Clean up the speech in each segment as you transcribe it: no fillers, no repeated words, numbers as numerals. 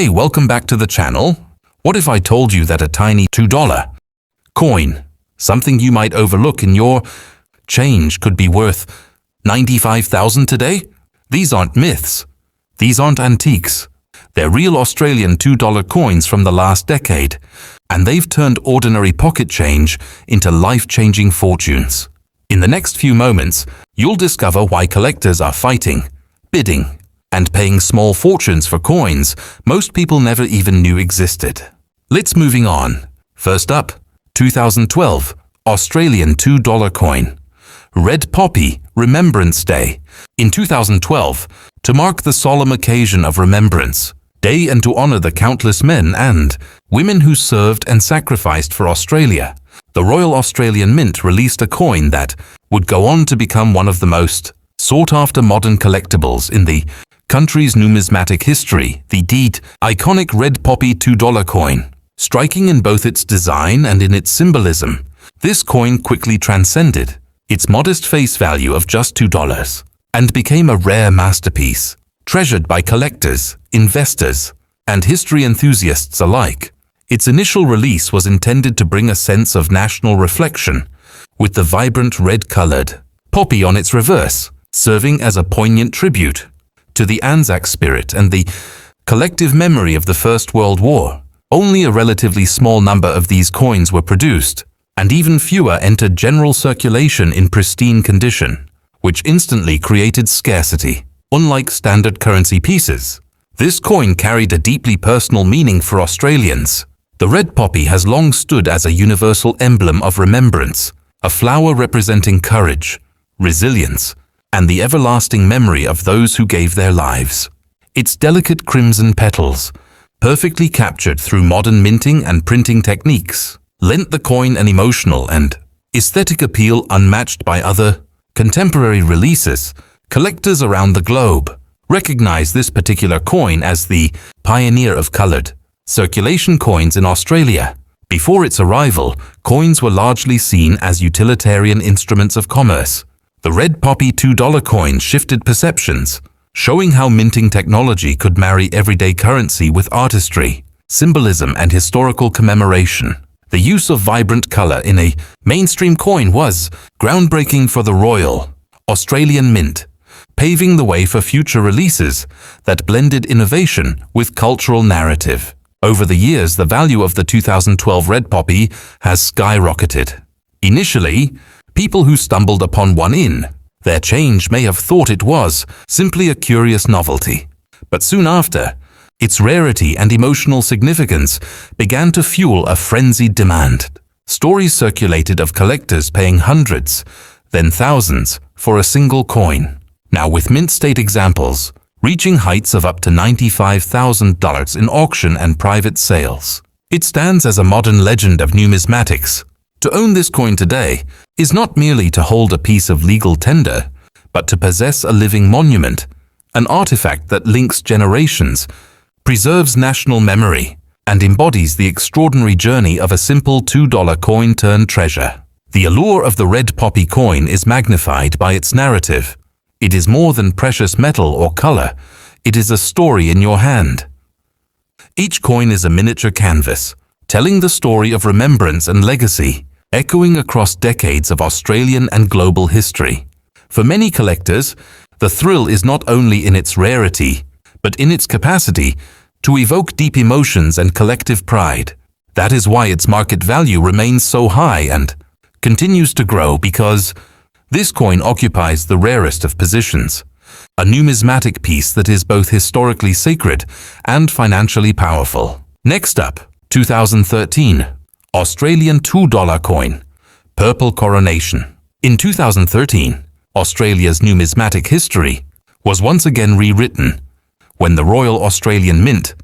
Hey, welcome back to the channel. What if I told you that a tiny $2 coin, something you might overlook in your change, could be worth 95,000 today? These aren't myths. These aren't antiques. They're real Australian $2 coins from the last decade, and they've turned ordinary pocket change into life-changing fortunes. In the next few moments, you'll discover why collectors are fighting, bidding, and paying small fortunes for coins most people never even knew existed. Let's moving on. First up, 2012 Australian $2 coin. Red Poppy Remembrance Day. In 2012, to mark the solemn occasion of Remembrance Day and to honor the countless men and women who served and sacrificed for Australia, the Royal Australian Mint released a coin that would go on to become one of the most sought-after modern collectibles in the country's numismatic history, the iconic Red Poppy $2 coin. Striking in both its design and in its symbolism, this coin quickly transcended its modest face value of just $2 and became a rare masterpiece, treasured by collectors, investors, and history enthusiasts alike. Its initial release was intended to bring a sense of national reflection, with the vibrant red-colored poppy on its reverse, serving as a poignant tribute to the Anzac spirit and the collective memory of the First World War. Only a relatively small number of these coins were produced, and even fewer entered general circulation in pristine condition, which instantly created scarcity. Unlike standard currency pieces, this coin carried a deeply personal meaning for Australians. The red poppy has long stood as a universal emblem of remembrance, a flower representing courage, resilience, and the everlasting memory of those who gave their lives. Its delicate crimson petals, perfectly captured through modern minting and printing techniques, lent the coin an emotional and aesthetic appeal unmatched by other contemporary releases. Collectors around the globe recognize this particular coin as the pioneer of colored circulation coins in Australia. Before its arrival, coins were largely seen as utilitarian instruments of commerce. The Red Poppy $2 coin shifted perceptions, showing how minting technology could marry everyday currency with artistry, symbolism, and historical commemoration. The use of vibrant color in a mainstream coin was groundbreaking for the Royal Australian Mint, paving the way for future releases that blended innovation with cultural narrative. Over the years, the value of the 2012 Red Poppy has skyrocketed. Initially, people who stumbled upon one in their change may have thought it was simply a curious novelty. But soon after, its rarity and emotional significance began to fuel a frenzied demand. Stories circulated of collectors paying hundreds, then thousands, for a single coin. Now, with mint state examples reaching heights of up to $95,000 in auction and private sales, it stands as a modern legend of numismatics. To own this coin today is not merely to hold a piece of legal tender, but to possess a living monument, an artifact that links generations, preserves national memory, and embodies the extraordinary journey of a simple $2 coin turned treasure. The allure of the Red Poppy coin is magnified by its narrative. It is more than precious metal or color. It is a story in your hand. Each coin is a miniature canvas, telling the story of remembrance and legacy, echoing across decades of Australian and global history. For many collectors, the thrill is not only in its rarity, but in its capacity to evoke deep emotions and collective pride. That is why its market value remains so high and continues to grow, because this coin occupies the rarest of positions, a numismatic piece that is both historically sacred and financially powerful. Next up, 2013 Australian $2 coin, Purple Coronation. In 2013, Australia's numismatic history was once again rewritten when the Royal Australian Mint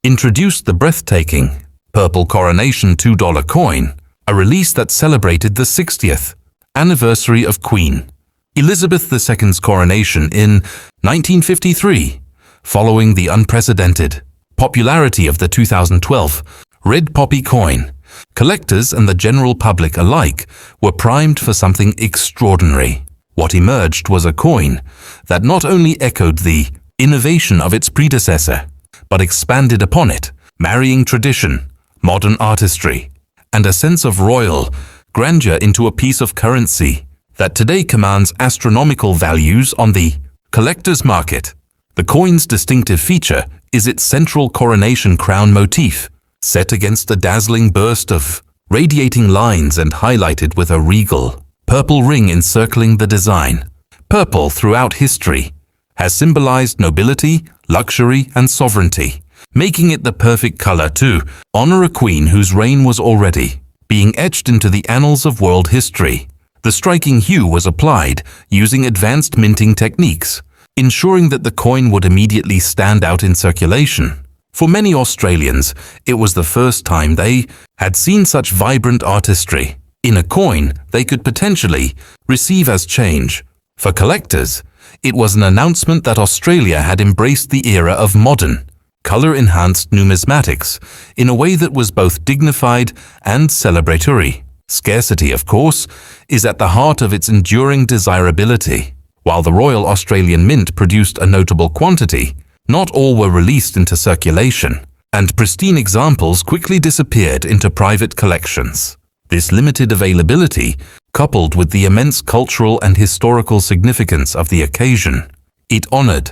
introduced the breathtaking Purple Coronation $2 coin, a release that celebrated the 60th anniversary of Queen Elizabeth II's coronation in 1953. Following the unprecedented popularity of the 2012 Red Poppy coin, collectors and the general public alike were primed for something extraordinary. What emerged was a coin that not only echoed the innovation of its predecessor, but expanded upon it, marrying tradition, modern artistry, and a sense of royal grandeur into a piece of currency that today commands astronomical values on the collector's market. The coin's distinctive feature is its central coronation crown motif, set against a dazzling burst of radiating lines and highlighted with a regal, purple ring encircling the design. Purple throughout history has symbolized nobility, luxury, and sovereignty, making it the perfect color to honor a queen whose reign was already being etched into the annals of world history. The striking hue was applied using advanced minting techniques, ensuring that the coin would immediately stand out in circulation. For many Australians, it was the first time they had seen such vibrant artistry in a coin they could potentially receive as change. For collectors, it was an announcement that Australia had embraced the era of modern, color-enhanced numismatics in a way that was both dignified and celebratory. Scarcity, of course, is at the heart of its enduring desirability. While the Royal Australian Mint produced a notable quantity, not all were released into circulation, and pristine examples quickly disappeared into private collections. This limited availability, coupled with the immense cultural and historical significance of the occasion it honored,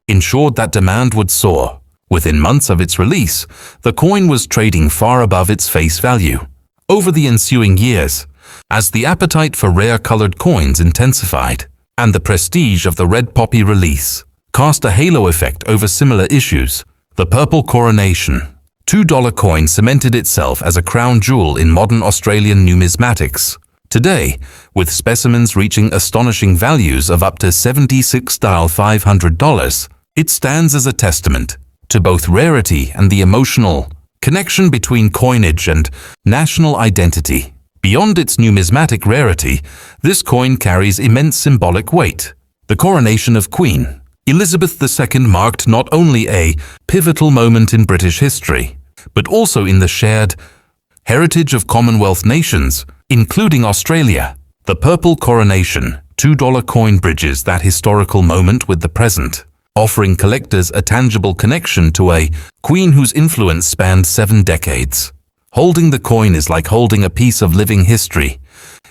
ensured that demand would soar. Within months of its release, the coin was trading far above its face value. Over the ensuing years, as the appetite for rare-colored coins intensified, and the prestige of the red poppy release cast a halo effect over similar issues, the Purple Coronation $2 coin cemented itself as a crown jewel in modern Australian numismatics. Today, with specimens reaching astonishing values of up to $76,500, it stands as a testament to both rarity and the emotional connection between coinage and national identity. Beyond its numismatic rarity, this coin carries immense symbolic weight. The coronation of Queen Elizabeth II marked not only a pivotal moment in British history, but also in the shared heritage of Commonwealth nations, including Australia. The Purple Coronation $2 coin bridges that historical moment with the present, offering collectors a tangible connection to a queen whose influence spanned 7 decades. Holding the coin is like holding a piece of living history,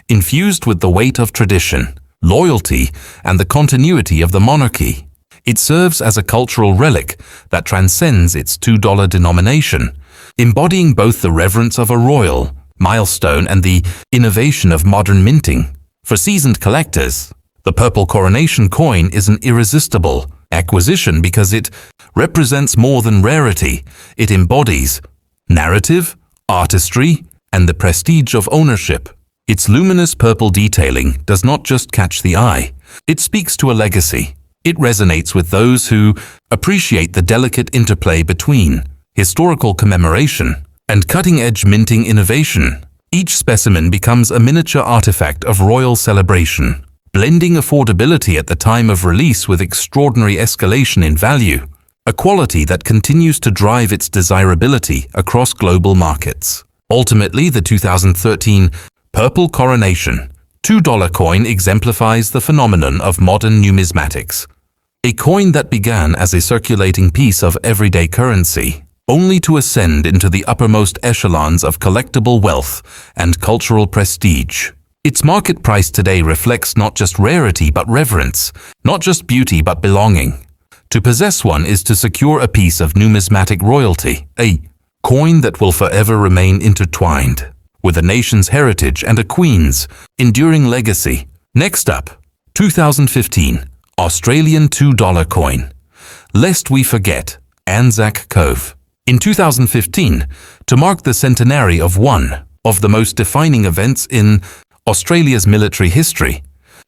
infused with the weight of tradition, loyalty, and the continuity of the monarchy. It serves as a cultural relic that transcends its $2 denomination, embodying both the reverence of a royal milestone and the innovation of modern minting. For seasoned collectors, the Purple Coronation coin is an irresistible acquisition because it represents more than rarity. It embodies narrative, artistry, and the prestige of ownership. Its luminous purple detailing does not just catch the eye, it speaks to a legacy. It resonates with those who appreciate the delicate interplay between historical commemoration and cutting-edge minting innovation. Each specimen becomes a miniature artifact of royal celebration, blending affordability at the time of release with extraordinary escalation in value, a quality that continues to drive its desirability across global markets. Ultimately, the 2013 Purple Coronation $2 coin exemplifies the phenomenon of modern numismatics, a coin that began as a circulating piece of everyday currency, only to ascend into the uppermost echelons of collectible wealth and cultural prestige. Its market price today reflects not just rarity but reverence, not just beauty but belonging. To possess one is to secure a piece of numismatic royalty, a coin that will forever remain intertwined with a nation's heritage and a queen's enduring legacy. Next up, 2015 Australian $2 coin. Lest we forget, Anzac Cove. In 2015, to mark the centenary of one of the most defining events in Australia's military history,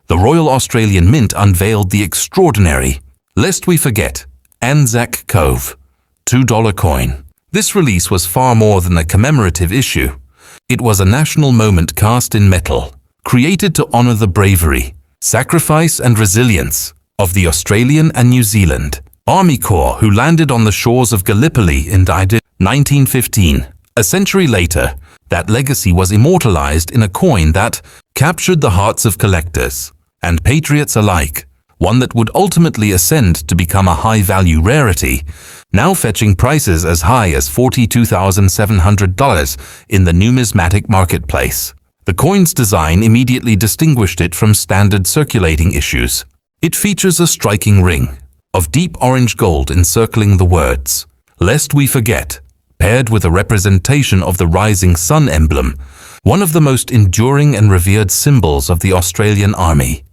the Royal Australian Mint unveiled the extraordinary, lest we forget, Anzac Cove $2 coin. This release was far more than a commemorative issue. It was a national moment cast in metal, created to honor the bravery, sacrifice, and resilience of the Australian and New Zealand Army Corps who landed on the shores of Gallipoli in 1915. A century later, that legacy was immortalized in a coin that captured the hearts of collectors and patriots alike, one that would ultimately ascend to become a high-value rarity now fetching prices as high as $42,700 in the numismatic marketplace. The coin's design immediately distinguished it from standard circulating issues. It features a striking ring of deep orange gold encircling the words, "Lest we forget," paired with a representation of the rising sun emblem, one of the most enduring and revered symbols of the Australian Army.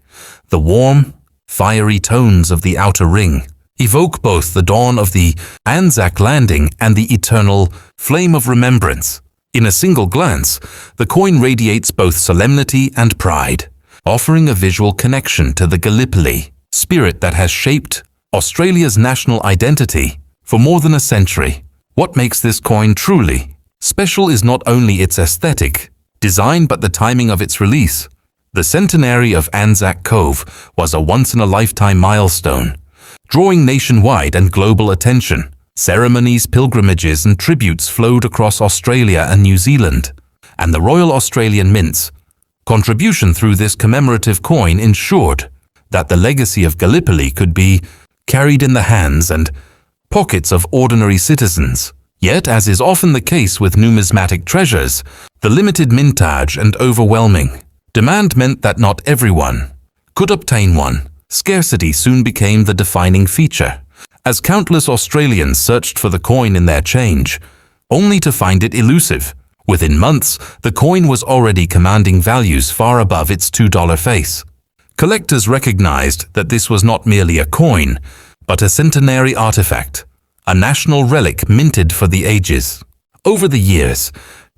The warm, fiery tones of the outer ring evoke both the dawn of the Anzac landing and the eternal flame of remembrance. In a single glance, the coin radiates both solemnity and pride, offering a visual connection to the Gallipoli spirit that has shaped Australia's national identity for more than a century. What makes this coin truly special is not only its aesthetic design but the timing of its release. The centenary of Anzac Cove was a once-in-a-lifetime milestone, drawing nationwide and global attention. Ceremonies, pilgrimages and tributes flowed across Australia and New Zealand, and the Royal Australian Mint's contribution through this commemorative coin ensured that the legacy of Gallipoli could be carried in the hands and pockets of ordinary citizens. Yet, as is often the case with numismatic treasures, the limited mintage and overwhelming demand meant that not everyone could obtain one. Scarcity soon became the defining feature, as countless Australians searched for the coin in their change, only to find it elusive. Within months, the coin was already commanding values far above its $2 face. Collectors recognized that this was not merely a coin, but a centenary artifact, a national relic minted for the ages. Over the years,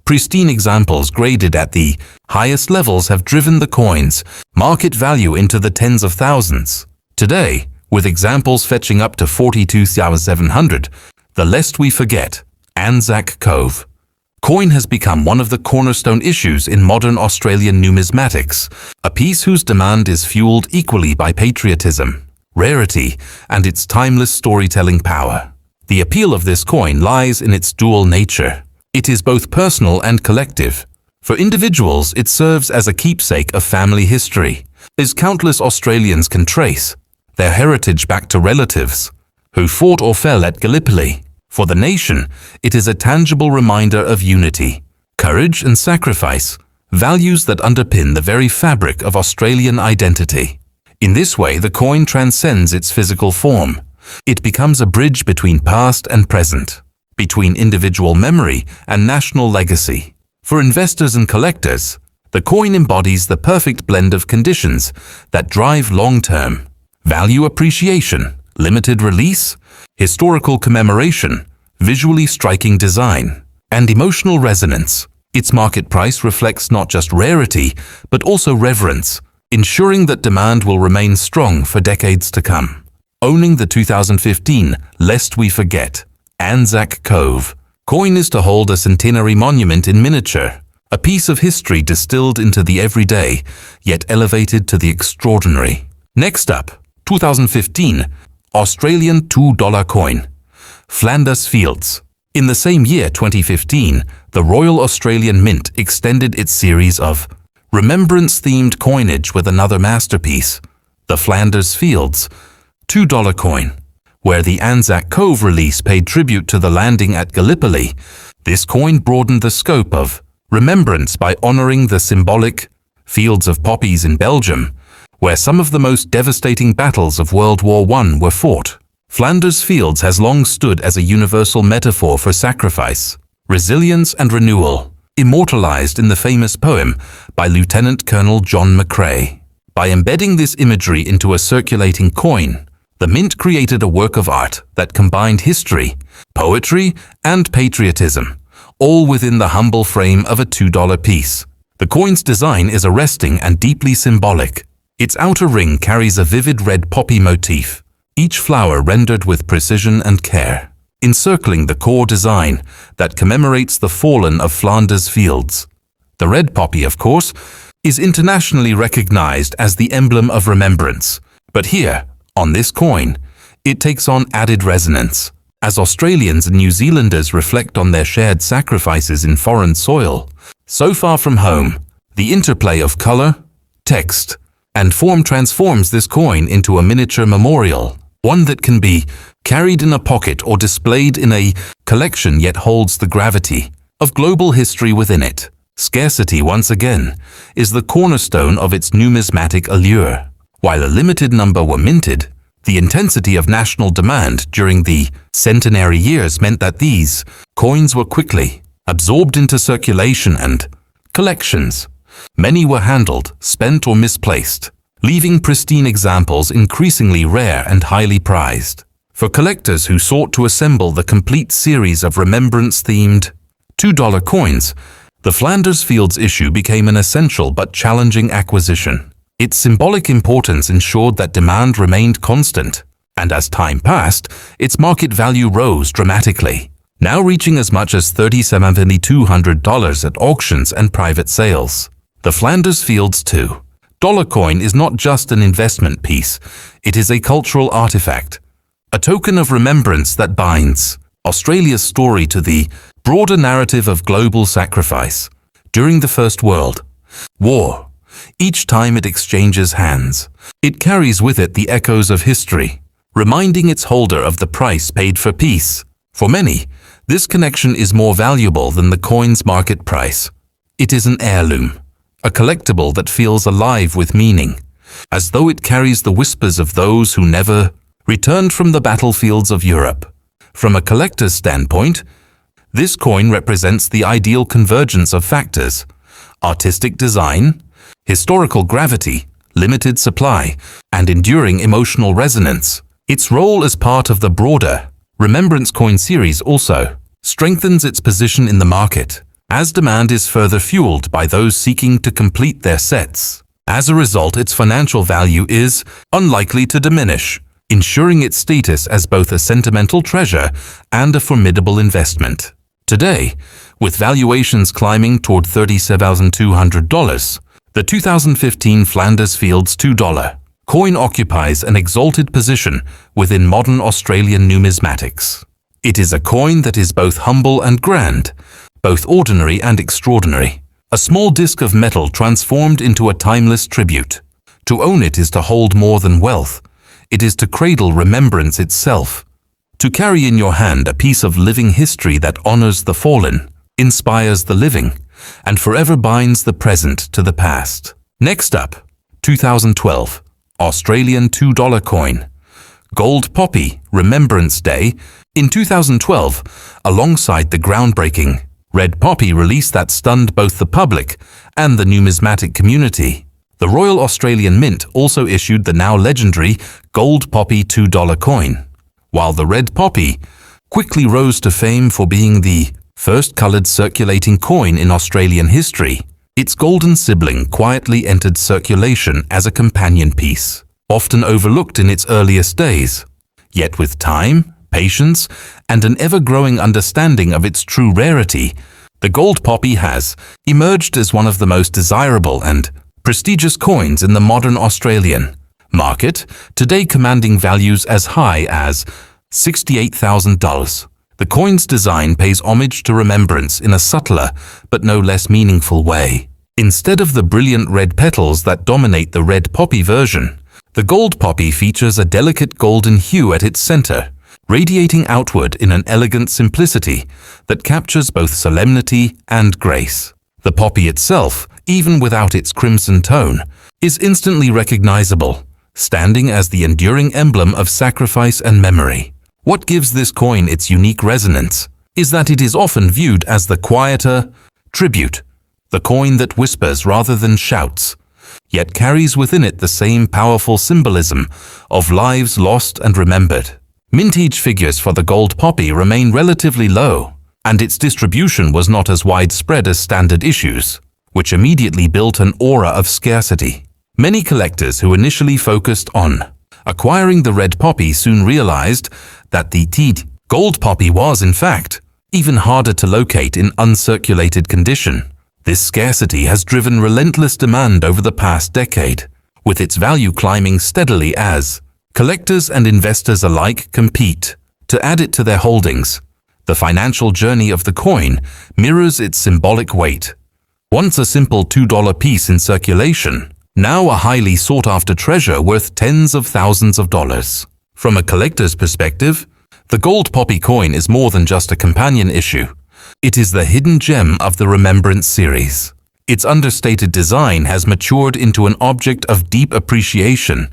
pristine examples graded at the highest levels have driven the coin's market value into the tens of thousands. Today, with examples fetching up to $42,700, the lest we forget, Anzac Cove coin has become one of the cornerstone issues in modern Australian numismatics, a piece whose demand is fueled equally by patriotism, rarity, and its timeless storytelling power. The appeal of this coin lies in its dual nature. It is both personal and collective. For individuals, it serves as a keepsake of family history, as countless Australians can trace their heritage back to relatives who fought or fell at Gallipoli. For the nation, it is a tangible reminder of unity, courage and sacrifice, values that underpin the very fabric of Australian identity. In this way, the coin transcends its physical form. It becomes a bridge between past and present, between individual memory and national legacy. For investors and collectors, the coin embodies the perfect blend of conditions that drive long-term value appreciation, limited release, historical commemoration, visually striking design, and emotional resonance. Its market price reflects not just rarity, but also reverence, ensuring that demand will remain strong for decades to come. Owning the 2015 Lest We Forget Anzac Cove coin is to hold a centenary monument in miniature, a piece of history distilled into the everyday, yet elevated to the extraordinary. Next up, 2015 Australian $2 coin, Flanders Fields. In the same year, 2015, the Royal Australian Mint extended its series of remembrance-themed coinage with another masterpiece, the Flanders Fields $2 coin. Where the Anzac Cove release paid tribute to the landing at Gallipoli, this coin broadened the scope of remembrance by honoring the symbolic fields of poppies in Belgium, where some of the most devastating battles of World War I were fought. Flanders Fields has long stood as a universal metaphor for sacrifice, resilience and renewal, immortalized in the famous poem by Lieutenant Colonel John McCrae. By embedding this imagery into a circulating coin, the Mint created a work of art that combined history, poetry, and patriotism, all within the humble frame of a $2 piece. The coin's design is arresting and deeply symbolic. Its outer ring carries a vivid red poppy motif, each flower rendered with precision and care, encircling the core design that commemorates the fallen of Flanders Fields. The red poppy, of course, is internationally recognized as the emblem of remembrance, but here, on this coin, it takes on added resonance. As Australians and New Zealanders reflect on their shared sacrifices in foreign soil, so far from home, the interplay of color, text, and form transforms this coin into a miniature memorial, one that can be carried in a pocket or displayed in a collection yet holds the gravity of global history within it. Scarcity, once again, is the cornerstone of its numismatic allure. While a limited number were minted, the intensity of national demand during the centenary years meant that these coins were quickly absorbed into circulation and collections. Many were handled, spent, or misplaced, leaving pristine examples increasingly rare and highly prized. For collectors who sought to assemble the complete series of remembrance-themed $2 coins, the Flanders Fields issue became an essential but challenging acquisition. Its symbolic importance ensured that demand remained constant, and as time passed, its market value rose dramatically, now reaching as much as $3,700 at auctions and private sales. The Flanders Fields $2 coin is not just an investment piece, it is a cultural artifact, a token of remembrance that binds Australia's story to the broader narrative of global sacrifice during the First World War. Each time it exchanges hands, it carries with it the echoes of history, reminding its holder of the price paid for peace. For many, this connection is more valuable than the coin's market price. It is an heirloom, a collectible that feels alive with meaning, as though it carries the whispers of those who never returned from the battlefields of Europe. From a collector's standpoint, this coin represents the ideal convergence of factors: artistic design, historical gravity, limited supply, and enduring emotional resonance. Its role as part of the broader Remembrance coin series also strengthens its position in the market, as demand is further fueled by those seeking to complete their sets. As a result, its financial value is unlikely to diminish, ensuring its status as both a sentimental treasure and a formidable investment. Today, with valuations climbing toward $37,200, the 2015 Flanders Fields $2 coin occupies an exalted position within modern Australian numismatics. It is a coin that is both humble and grand, both ordinary and extraordinary. A small disc of metal transformed into a timeless tribute. To own it is to hold more than wealth. It is to cradle remembrance itself. To carry in your hand a piece of living history that honors the fallen, inspires the living, and forever binds the present to the past. Next up, 2012, Australian $2 coin. Gold Poppy, Remembrance Day. In 2012, alongside the groundbreaking Red Poppy release that stunned both the public and the numismatic community, the Royal Australian Mint also issued the now legendary Gold Poppy $2 coin. While the Red Poppy quickly rose to fame for being the first coloured circulating coin in Australian history, its golden sibling quietly entered circulation as a companion piece, often overlooked in its earliest days. Yet with time, patience, and an ever-growing understanding of its true rarity, the Gold Poppy has emerged as one of the most desirable and prestigious coins in the modern Australian market, today commanding values as high as $68,000. The coin's design pays homage to remembrance in a subtler but no less meaningful way. Instead of the brilliant red petals that dominate the Red Poppy version, the Gold Poppy features a delicate golden hue at its center, radiating outward in an elegant simplicity that captures both solemnity and grace. The poppy itself, even without its crimson tone, is instantly recognizable, standing as the enduring emblem of sacrifice and memory. What gives this coin its unique resonance is that it is often viewed as the quieter tribute, the coin that whispers rather than shouts, yet carries within it the same powerful symbolism of lives lost and remembered. Mintage figures for the Gold Poppy remain relatively low, and its distribution was not as widespread as standard issues, which immediately built an aura of scarcity. Many collectors who initially focused on acquiring the Red Poppy soon realized that the Gold Poppy was, in fact, even harder to locate in uncirculated condition. This scarcity has driven relentless demand over the past decade, with its value climbing steadily as collectors and investors alike compete to add it to their holdings. The financial journey of the coin mirrors its symbolic weight. Once a simple $2 piece in circulation, now a highly sought-after treasure worth tens of thousands of dollars. From a collector's perspective, the gold poppy coin is more than just a companion issue. It is the hidden gem of the Remembrance series. Its understated design has matured into an object of deep appreciation,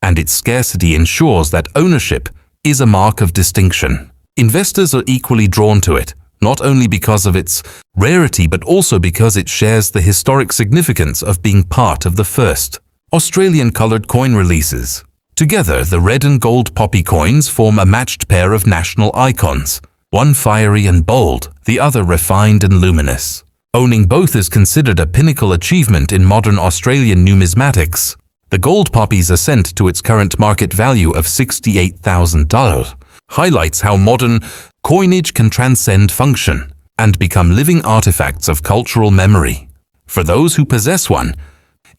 and its scarcity ensures that ownership is a mark of distinction. Investors are equally drawn to it, not only because of its rarity but also because it shares the historic significance of being part of the first Australian coloured coin releases. Together, the red and gold poppy coins form a matched pair of national icons, one fiery and bold, the other refined and luminous. Owning both is considered a pinnacle achievement in modern Australian numismatics. The gold poppy's ascent to its current market value of $68,000 highlights how modern coinage can transcend function and become living artifacts of cultural memory. For those who possess one,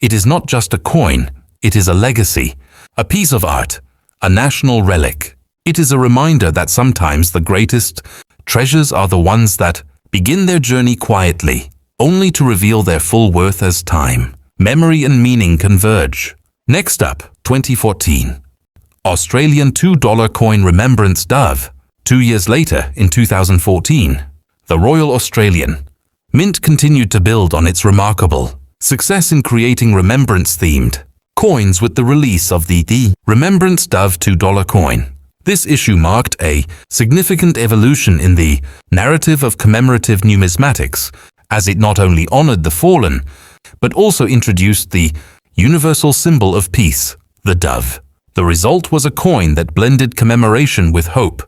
it is not just a coin, it is a legacy, a piece of art, a national relic. It is a reminder that sometimes the greatest treasures are the ones that begin their journey quietly, only to reveal their full worth as time, memory and meaning converge. Next up, 2014. Australian $2 coin Remembrance Dove. 2 years later, in 2014, the Royal Australian Mint continued to build on its remarkable success in creating remembrance-themed coins with the release of the Remembrance Dove $2 coin. This issue marked a significant evolution in the narrative of commemorative numismatics, as it not only honored the fallen, but also introduced the universal symbol of peace, the dove. The result was a coin that blended commemoration with hope,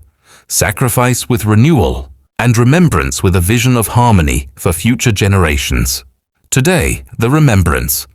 sacrifice with renewal, and remembrance with a vision of harmony for future generations. Today, the Remembrance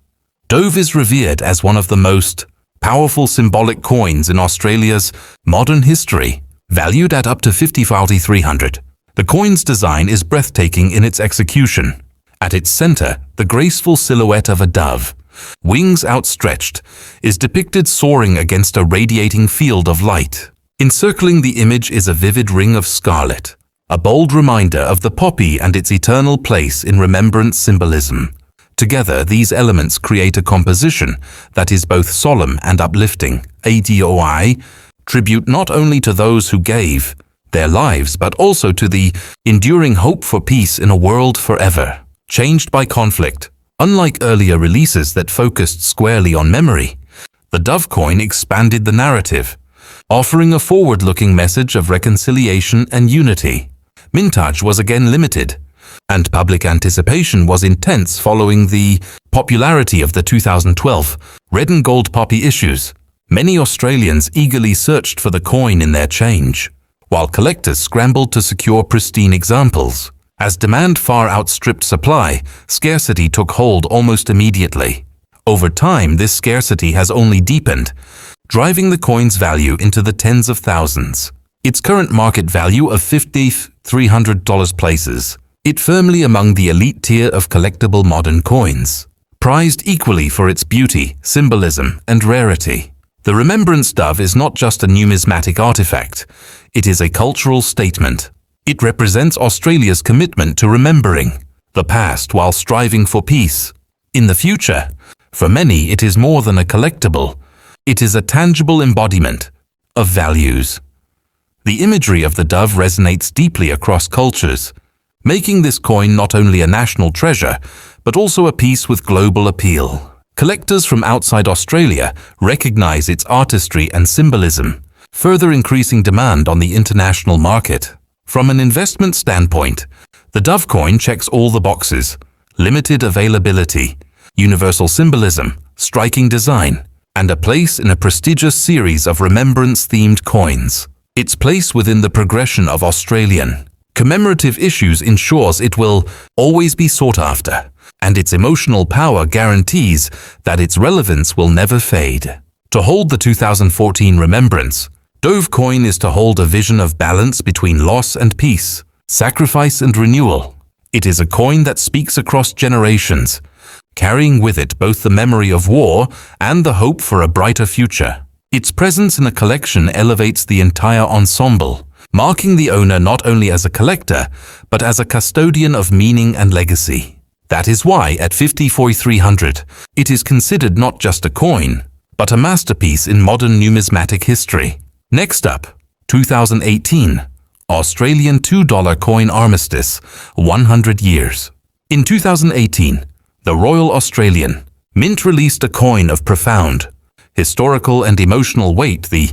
Dove is revered as one of the most powerful symbolic coins in Australia's modern history, valued at up to $50,300. The coin's design is breathtaking in its execution. At its center, the graceful silhouette of a dove, wings outstretched, is depicted soaring against a radiating field of light. Encircling the image is a vivid ring of scarlet, a bold reminder of the poppy and its eternal place in remembrance symbolism. Together, these elements create a composition that is both solemn and uplifting. ADOI, tribute not only to those who gave their lives, but also to the enduring hope for peace in a world forever changed by conflict. Unlike earlier releases that focused squarely on memory, the Dove coin expanded the narrative, offering a forward-looking message of reconciliation and unity. Mintage was again limited, and public anticipation was intense following the popularity of the 2012 red and gold poppy issues. Many Australians eagerly searched for the coin in their change, while collectors scrambled to secure pristine examples. As demand far outstripped supply, scarcity took hold almost immediately. Over time, this scarcity has only deepened, driving the coin's value into the tens of thousands. Its current market value of $5,300 places it firmly among the elite tier of collectible modern coins, prized equally for its beauty, symbolism, and rarity. The Remembrance Dove is not just a numismatic artifact, it is a cultural statement. It represents Australia's commitment to remembering the past while striving for peace in the future. For many, it is more than a collectible. It is a tangible embodiment of values. The imagery of the dove resonates deeply across cultures, making this coin not only a national treasure, but also a piece with global appeal. Collectors from outside Australia recognize its artistry and symbolism, further increasing demand on the international market. From an investment standpoint, the Dove coin checks all the boxes: limited availability, universal symbolism, striking design, and a place in a prestigious series of remembrance-themed coins. Its place within the progression of Australian commemorative issues ensures it will always be sought after, and its emotional power guarantees that its relevance will never fade. To hold the 2014 Remembrance Dove coin is to hold a vision of balance between loss and peace, sacrifice and renewal. It is a coin that speaks across generations, carrying with it both the memory of war and the hope for a brighter future. Its presence in a collection elevates the entire ensemble, marking the owner not only as a collector, but as a custodian of meaning and legacy. That is why, at $54,300, it is considered not just a coin, but a masterpiece in modern numismatic history. Next up, 2018, Australian $2 coin Armistice, 100 years. In 2018, the Royal Australian Mint released a coin of profound historical and emotional weight, the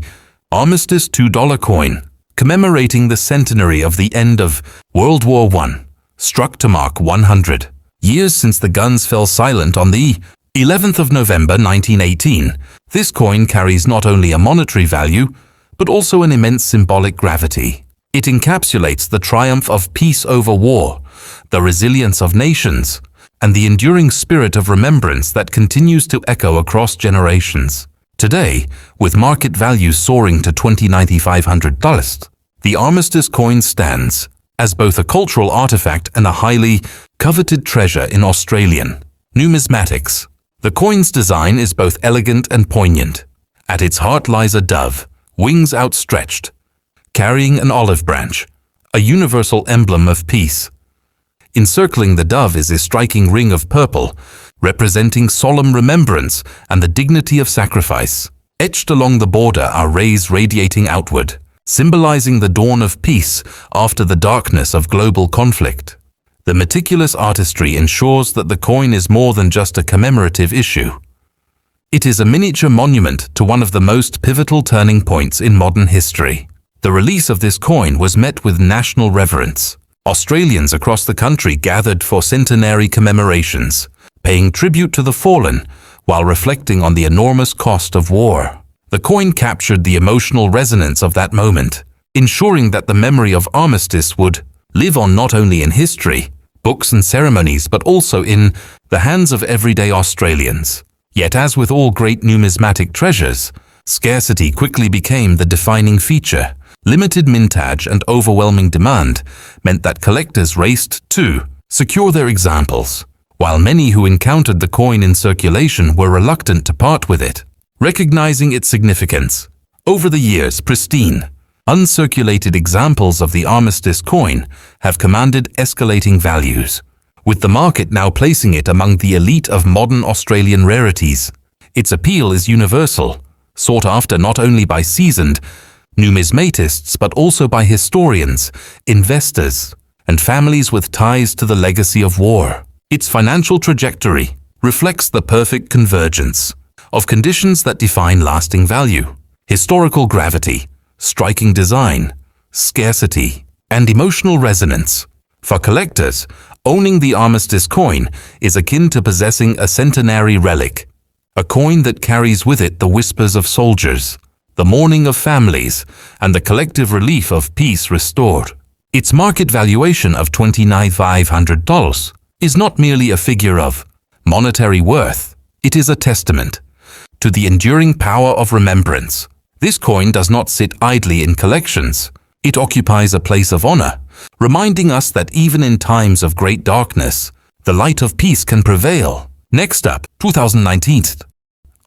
Armistice $2 coin, commemorating the centenary of the end of World War I, struck to mark 100 years since the guns fell silent on the 11th of November 1918. This coin carries not only a monetary value, but also an immense symbolic gravity. It encapsulates the triumph of peace over war, the resilience of nations, and the enduring spirit of remembrance that continues to echo across generations. Today, with market value soaring to $20,500, the Armistice coin stands as both a cultural artifact and a highly coveted treasure in Australian numismatics. The coin's design is both elegant and poignant. At its heart lies a dove, wings outstretched, carrying an olive branch, a universal emblem of peace. Encircling the dove is a striking ring of purple, representing solemn remembrance and the dignity of sacrifice. Etched along the border are rays radiating outward, symbolizing the dawn of peace after the darkness of global conflict. The meticulous artistry ensures that the coin is more than just a commemorative issue. It is a miniature monument to one of the most pivotal turning points in modern history. The release of this coin was met with national reverence. Australians across the country gathered for centenary commemorations, paying tribute to the fallen while reflecting on the enormous cost of war. The coin captured the emotional resonance of that moment, ensuring that the memory of Armistice would live on not only in history, books and ceremonies, but also in the hands of everyday Australians. Yet as with all great numismatic treasures, scarcity quickly became the defining feature. Limited mintage and overwhelming demand meant that collectors raced to secure their examples, while many who encountered the coin in circulation were reluctant to part with it, recognizing its significance. Over the years, pristine, uncirculated examples of the Armistice coin have commanded escalating values, with the market now placing it among the elite of modern Australian rarities. Its appeal is universal, sought after not only by seasoned numismatists but also by historians, investors, and families with ties to the legacy of war. Its financial trajectory reflects the perfect convergence of conditions that define lasting value: historical gravity, striking design, scarcity, and emotional resonance. For collectors, owning the Armistice coin is akin to possessing a centenary relic, a coin that carries with it the whispers of soldiers, the mourning of families, and the collective relief of peace restored. Its market valuation of $29,500 is not merely a figure of monetary worth, it is a testament to the enduring power of remembrance. This coin does not sit idly in collections. It occupies a place of honor, reminding us that even in times of great darkness, the light of peace can prevail. Next up, 2019.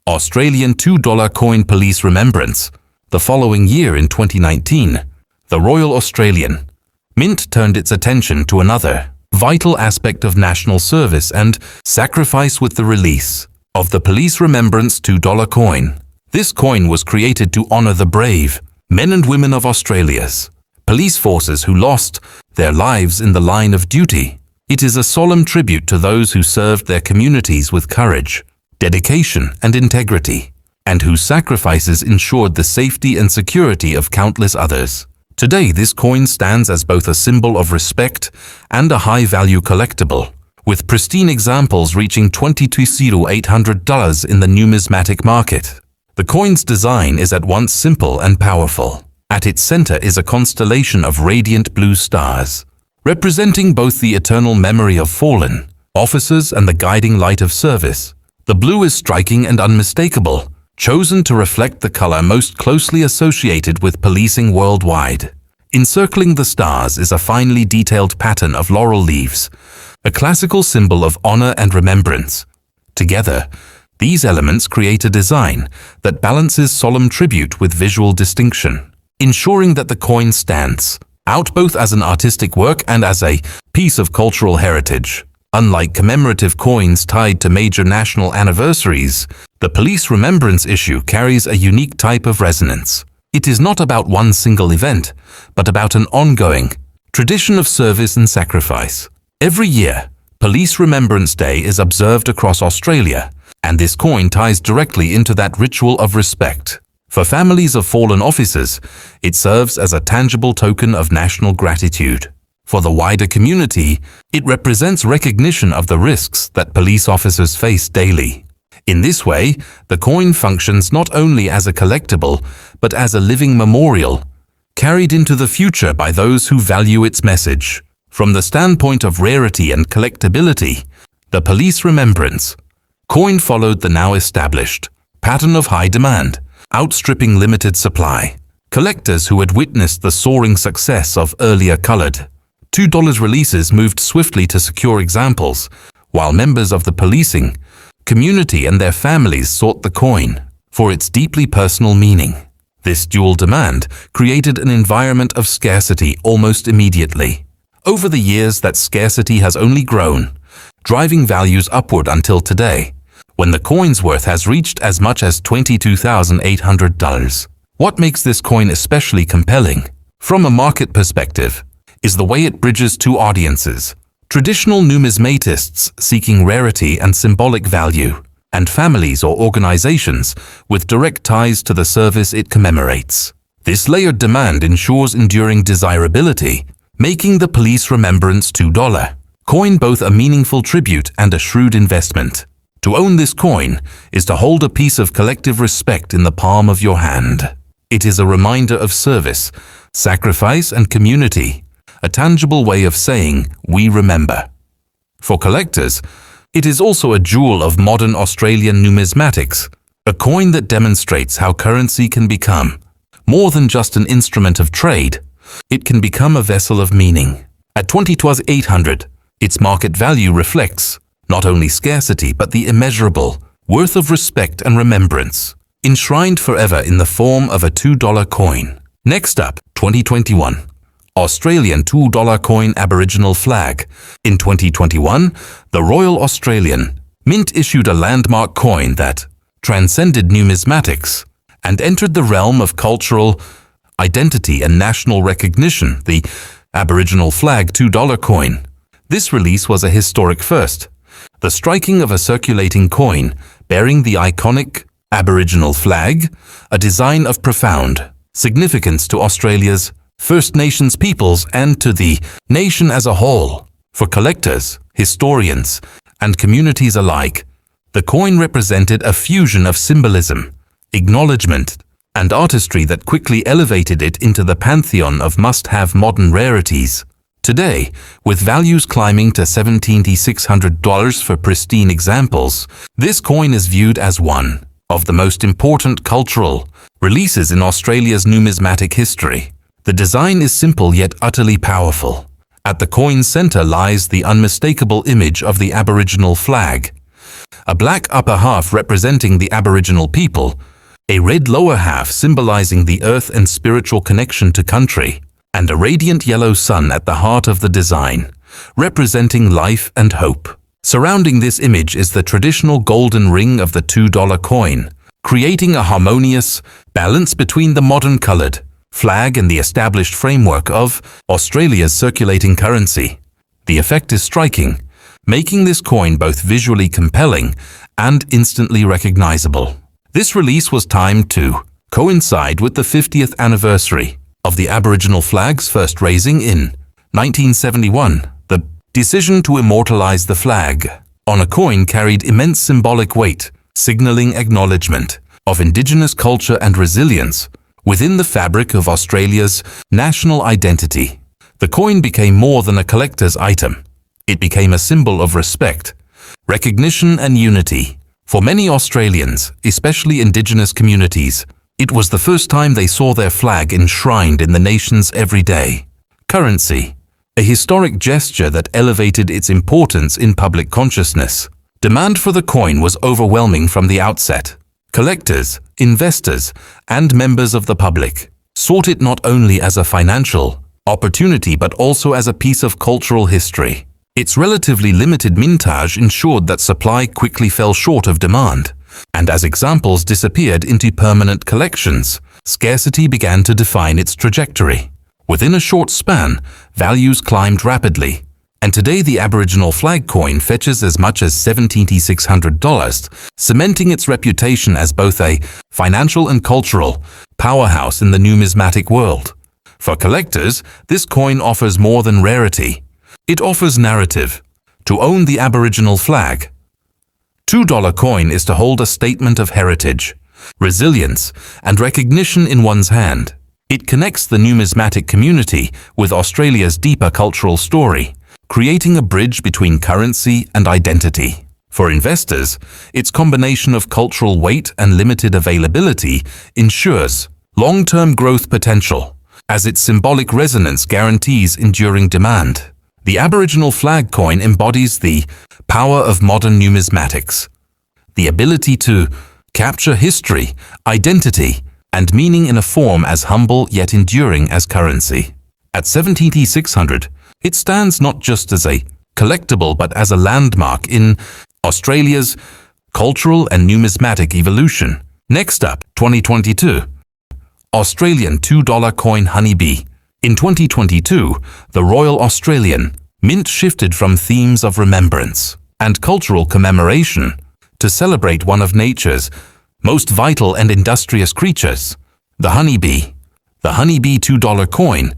Australian $2 coin Police Remembrance. The following year in 2019, the Royal Australian Mint turned its attention to another vital aspect of national service and sacrifice with the release of the Police Remembrance $2 coin. This coin was created to honor the brave men and women of Australia's police forces who lost their lives in the line of duty. It is a solemn tribute to those who served their communities with courage, dedication, and integrity, and whose sacrifices ensured the safety and security of countless others. Today, this coin stands as both a symbol of respect and a high-value collectible, with pristine examples reaching $22,800 in the numismatic market. The coin's design is at once simple and powerful. At its center is a constellation of radiant blue stars, representing both the eternal memory of fallen officers and the guiding light of service. The blue is striking and unmistakable, chosen to reflect the color most closely associated with policing worldwide. Encircling the stars is a finely detailed pattern of laurel leaves, a classical symbol of honor and remembrance. Together, these elements create a design that balances solemn tribute with visual distinction, ensuring that the coin stands out both as an artistic work and as a piece of cultural heritage. Unlike commemorative coins tied to major national anniversaries, the Police Remembrance issue carries a unique type of resonance. It is not about one single event, but about an ongoing tradition of service and sacrifice. Every year, Police Remembrance Day is observed across Australia, and this coin ties directly into that ritual of respect. For families of fallen officers, it serves as a tangible token of national gratitude. For the wider community, it represents recognition of the risks that police officers face daily. In this way, the coin functions not only as a collectible, but as a living memorial, carried into the future by those who value its message. From the standpoint of rarity and collectability, the Police Remembrance coin followed the now established pattern of high demand, outstripping limited supply. Collectors who had witnessed the soaring success of earlier colored $2 releases moved swiftly to secure examples, while members of the policing community and their families sought the coin for its deeply personal meaning. This dual demand created an environment of scarcity almost immediately. Over the years, that scarcity has only grown, driving values upward until today, when the coin's worth has reached as much as $22,800. What makes this coin especially compelling, from a market perspective, is the way it bridges two audiences: traditional numismatists seeking rarity and symbolic value, and families or organizations with direct ties to the service it commemorates. This layered demand ensures enduring desirability, making the Police Remembrance $2 coin both a meaningful tribute and a shrewd investment. To own this coin is to hold a piece of collective respect in the palm of your hand. It is a reminder of service, sacrifice, and community, a tangible way of saying, "We remember." For collectors, it is also a jewel of modern Australian numismatics, a coin that demonstrates how currency can become more than just an instrument of trade. It can become a vessel of meaning. At $22,800, its market value reflects not only scarcity but the immeasurable worth of respect and remembrance, enshrined forever in the form of a $2 coin. Next up, 2021. Australian $2 coin Aboriginal Flag. In 2021, the Royal Australian Mint issued a landmark coin that transcended numismatics and entered the realm of cultural identity and national recognition, the Aboriginal Flag $2 coin. This release was a historic first, the striking of a circulating coin bearing the iconic Aboriginal flag, a design of profound significance to Australia's First Nations peoples and to the nation as a whole. For collectors, historians, and communities alike, the coin represented a fusion of symbolism, acknowledgement, and artistry that quickly elevated it into the pantheon of must-have modern rarities. Today, with values climbing to $1,700 for pristine examples, this coin is viewed as one of the most important cultural releases in Australia's numismatic history. The design is simple yet utterly powerful. At the coin's center lies the unmistakable image of the Aboriginal flag, a black upper half representing the Aboriginal people, a red lower half symbolizing the earth and spiritual connection to country, and a radiant yellow sun at the heart of the design, representing life and hope. Surrounding this image is the traditional golden ring of the $2 coin, creating a harmonious balance between the modern colored flag and the established framework of Australia's circulating currency. The effect is striking, making this coin both visually compelling and instantly recognizable. This release was timed to coincide with the 50th anniversary of the Aboriginal flag's first raising in 1971. The decision to immortalize the flag on a coin carried immense symbolic weight, signaling acknowledgement of Indigenous culture and resilience within the fabric of Australia's national identity. The coin became more than a collector's item. It became a symbol of respect, recognition, and unity. For many Australians, especially Indigenous communities, it was the first time they saw their flag enshrined in the nation's everyday currency, a historic gesture that elevated its importance in public consciousness. Demand for the coin was overwhelming from the outset. Collectors, investors, and members of the public sought it not only as a financial opportunity but also as a piece of cultural history. Its relatively limited mintage ensured that supply quickly fell short of demand, and as examples disappeared into permanent collections, scarcity began to define its trajectory. Within a short span, values climbed rapidly, and today the Aboriginal Flag coin fetches as much as $1,700, cementing its reputation as both a financial and cultural powerhouse in the numismatic world. For collectors, this coin offers more than rarity. It offers narrative. To own the Aboriginal flag, $2 coin is to hold a statement of heritage, resilience, and recognition in one's hand. It connects the numismatic community with Australia's deeper cultural story, creating a bridge between currency and identity. For investors, its combination of cultural weight and limited availability ensures long-term growth potential, as its symbolic resonance guarantees enduring demand. The Aboriginal Flag coin embodies the power of modern numismatics, the ability to capture history, identity, and meaning in a form as humble yet enduring as currency. At 17,600, it stands not just as a collectible but as a landmark in Australia's cultural and numismatic evolution. Next up, 2022. Australian $2 coin Honeybee. In 2022, the Royal Australian Mint shifted from themes of remembrance and cultural commemoration to celebrate one of nature's most vital and industrious creatures, the honeybee. The Honeybee $2 coin,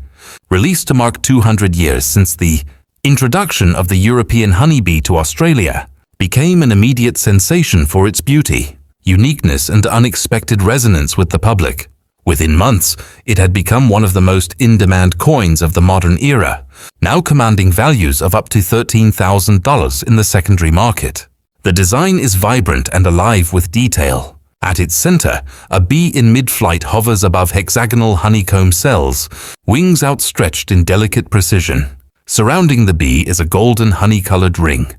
released to mark 200 years since the introduction of the European honeybee to Australia, became an immediate sensation for its beauty, uniqueness, and unexpected resonance with the public. Within months, it had become one of the most in-demand coins of the modern era, now commanding values of up to $13,000 in the secondary market. The design is vibrant and alive with detail. At its center, a bee in mid-flight hovers above hexagonal honeycomb cells, wings outstretched in delicate precision. Surrounding the bee is a golden honey-colored ring,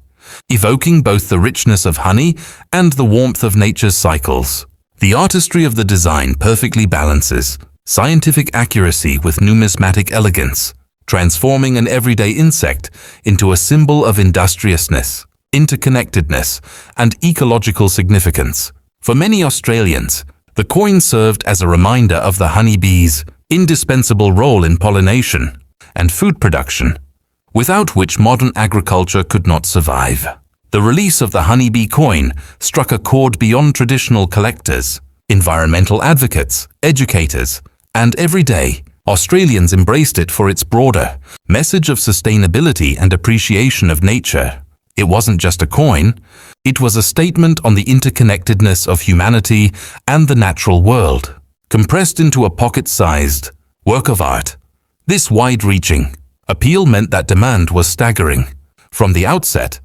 evoking both the richness of honey and the warmth of nature's cycles. The artistry of the design perfectly balances scientific accuracy with numismatic elegance, transforming an everyday insect into a symbol of industriousness, interconnectedness, and ecological significance. For many Australians, the coin served as a reminder of the honeybee's indispensable role in pollination and food production, without which modern agriculture could not survive. The release of the Honeybee coin struck a chord beyond traditional collectors. Environmental advocates, educators, and everyday Australians embraced it for its broader message of sustainability and appreciation of nature. It wasn't just a coin, it was a statement on the interconnectedness of humanity and the natural world, compressed into a pocket-sized work of art. This wide-reaching appeal meant that demand was staggering from the outset,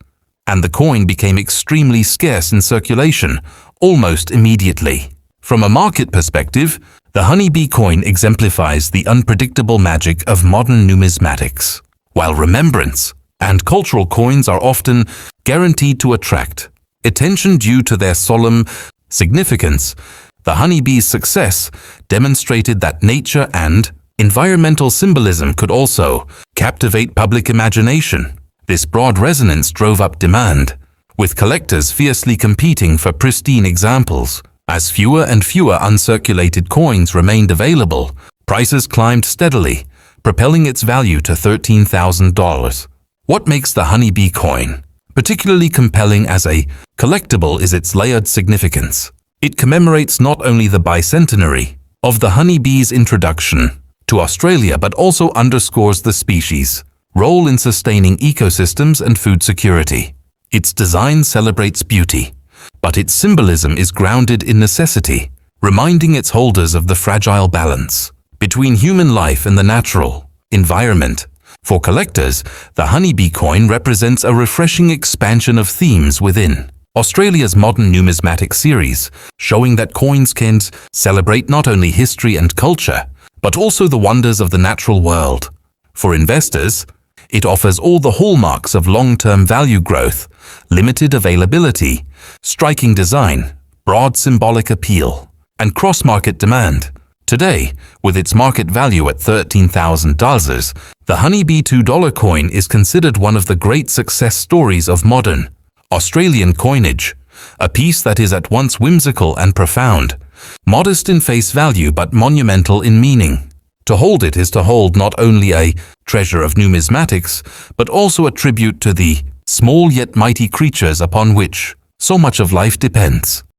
and the coin became extremely scarce in circulation almost immediately. From a market perspective, the Honeybee coin exemplifies the unpredictable magic of modern numismatics. While remembrance and cultural coins are often guaranteed to attract attention due to their solemn significance, the honeybee's success demonstrated that nature and environmental symbolism could also captivate public imagination. This broad resonance drove up demand, with collectors fiercely competing for pristine examples. As fewer and fewer uncirculated coins remained available, prices climbed steadily, propelling its value to $13,000. What makes the Honeybee coin particularly compelling as a collectible is its layered significance. It commemorates not only the bicentenary of the honeybee's introduction to Australia, but also underscores the species' role in sustaining ecosystems and food security. Its design celebrates beauty, but its symbolism is grounded in necessity, reminding its holders of the fragile balance between human life and the natural environment. For collectors, the Honeybee coin represents a refreshing expansion of themes within Australia's modern numismatic series, showing that coins can celebrate not only history and culture, but also the wonders of the natural world. For investors, it offers all the hallmarks of long-term value growth, limited availability, striking design, broad symbolic appeal, and cross-market demand. Today, with its market value at $13,000, the Honeybee $2 coin is considered one of the great success stories of modern Australian coinage, a piece that is at once whimsical and profound, modest in face value but monumental in meaning. To hold it is to hold not only a treasure of numismatics, but also a tribute to the small yet mighty creatures upon which so much of life depends.